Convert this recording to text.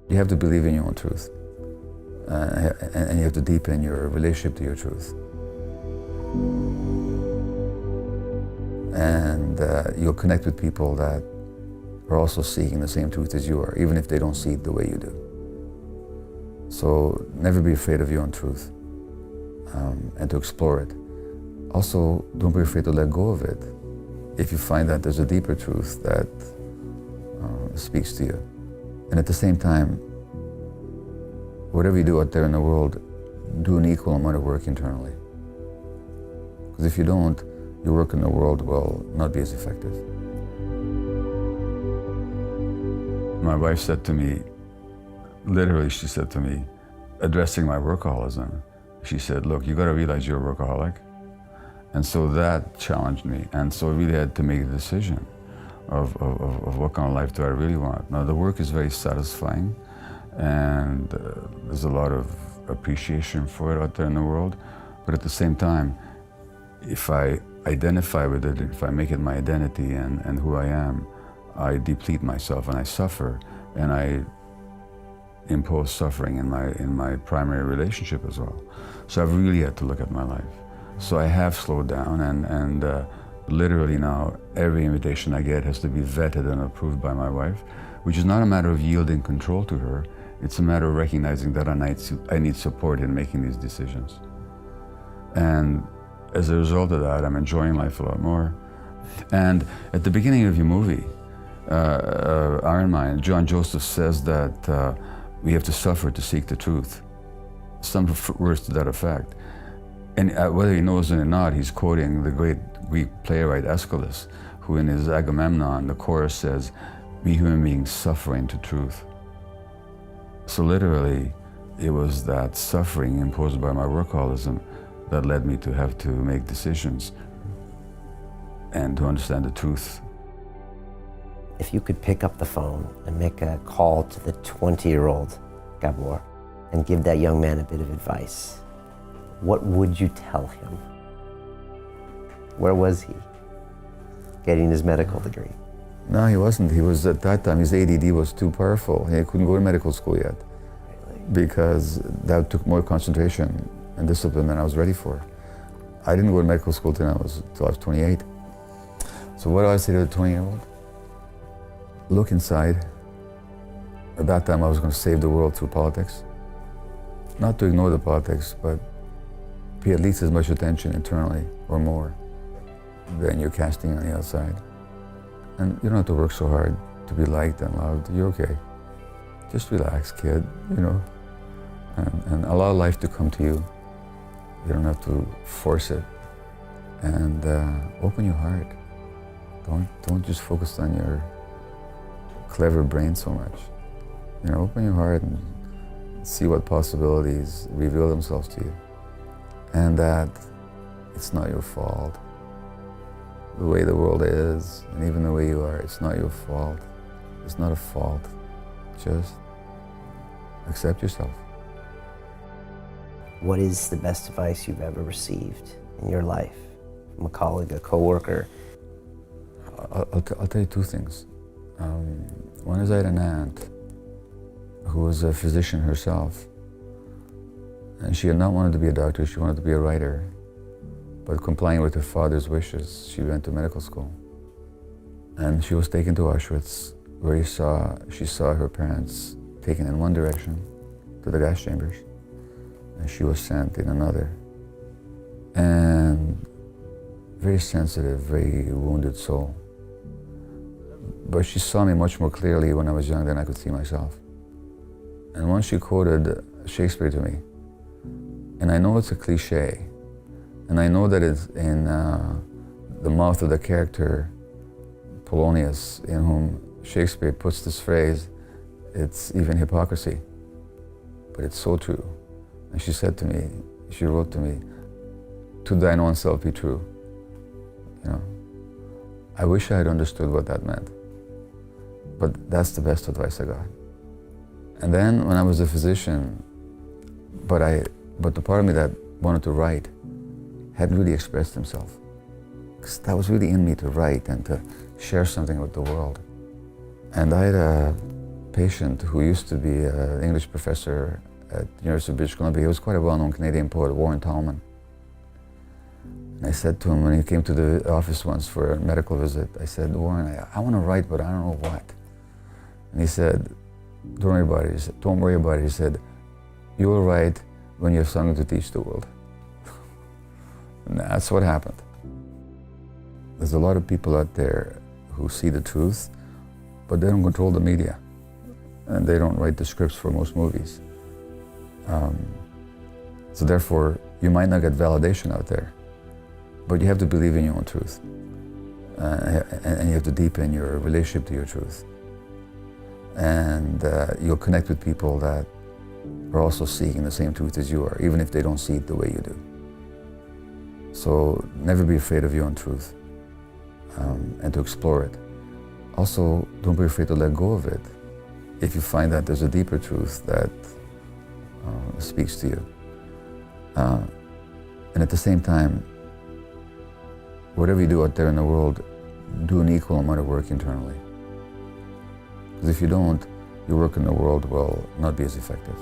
You have to believe in your own truth. And you have to deepen your relationship to your truth. And you'll connect with people that are also seeking the same truth as you are, even if they don't see it the way you do. So never be afraid of your own truth, and to explore it. Also, don't be afraid to let go of it if you find that there's a deeper truth that speaks to you. And at the same time, whatever you do out there in the world, do an equal amount of work internally. Because if you don't, your work in the world will not be as effective. My wife said to me, literally she said to me, addressing my workaholism, she said, look, you gotta realize you're a workaholic. And so that challenged me. And so I really had to make a decision of what kind of life do I really want. Now the work is very satisfying, and there's a lot of appreciation for it out there in the world. But at the same time, if I identify with it, if I make it my identity and who I am, I deplete myself and I suffer, and I impose suffering in my primary relationship as well. So I've really had to look at my life. So I have slowed down, and literally now every invitation I get has to be vetted and approved by my wife, which is not a matter of yielding control to her. It's a matter of recognizing that I need support in making these decisions. And as a result of that, I'm enjoying life a lot more. And at the beginning of your movie, Iron Man, John Joseph says that we have to suffer to seek the truth. Some words to that effect. And whether he knows it or not, he's quoting the great Greek playwright Aeschylus, who in his Agamemnon, the chorus says, we human beings suffering to truth. So literally, it was that suffering imposed by my workaholism that led me to have to make decisions and to understand the truth. If you could pick up the phone and make a call to the 20-year-old Gabor and give that young man a bit of advice, what would you tell him? Where was he? Getting his medical degree. No, he wasn't. He was, at that time, his ADD was too powerful. He couldn't go to medical school yet, because that took more concentration and discipline than I was ready for. I didn't go to medical school till I was 28. So what do I say to the 20-year-old? Look inside. At that time, I was going to save the world through politics. Not to ignore the politics, but pay at least as much attention internally or more than you're casting on the outside. And you don't have to work so hard to be liked and loved. You're okay. Just relax, kid, you know, and allow life to come to you. You don't have to force it. And open your heart. Don't just focus on your clever brain so much. You know, open your heart and see what possibilities reveal themselves to you. And that it's not your fault. The way the world is, and even the way you are, it's not your fault. It's not a fault. Just accept yourself. What is the best advice you've ever received in your life from a colleague, a coworker? I'll tell you two things. One is I had an aunt who was a physician herself, and she had not wanted to be a doctor, she wanted to be a writer. But complying with her father's wishes, she went to medical school. And she was taken to Auschwitz, where she saw her parents taken in one direction, to the gas chambers, and she was sent in another. And very sensitive, very wounded soul. But she saw me much more clearly when I was young than I could see myself. And once she quoted Shakespeare to me, and I know it's a cliche, and I know that it's in the mouth of the character Polonius, in whom Shakespeare puts this phrase, it's even hypocrisy, but it's so true. And she said to me, she wrote to me, to thine own self be true. You know, I wish I had understood what that meant, but that's the best advice I got. And then when I was a physician, but the part of me that wanted to write hadn't really expressed himself. Because that was really in me, to write and to share something with the world. And I had a patient who used to be an English professor at the University of British Columbia. He was quite a well-known Canadian poet, Warren Tallman. And I said to him when he came to the office once for a medical visit, I said, Warren, I want to write, but I don't know what. And he said, don't worry about it. He said, don't worry about it. He said, you will write when you have something to teach the world. And that's what happened. There's a lot of people out there who see the truth, but they don't control the media. And they don't write the scripts for most movies. So therefore, you might not get validation out there, but you have to believe in your own truth. And you have to deepen your relationship to your truth. And you'll connect with people that are also seeking the same truth as you are, even if they don't see it the way you do. So never be afraid of your own truth, and to explore it. Also, don't be afraid to let go of it if you find that there's a deeper truth that speaks to you. And at the same time, whatever you do out there in the world, do an equal amount of work internally. Because if you don't, your work in the world will not be as effective.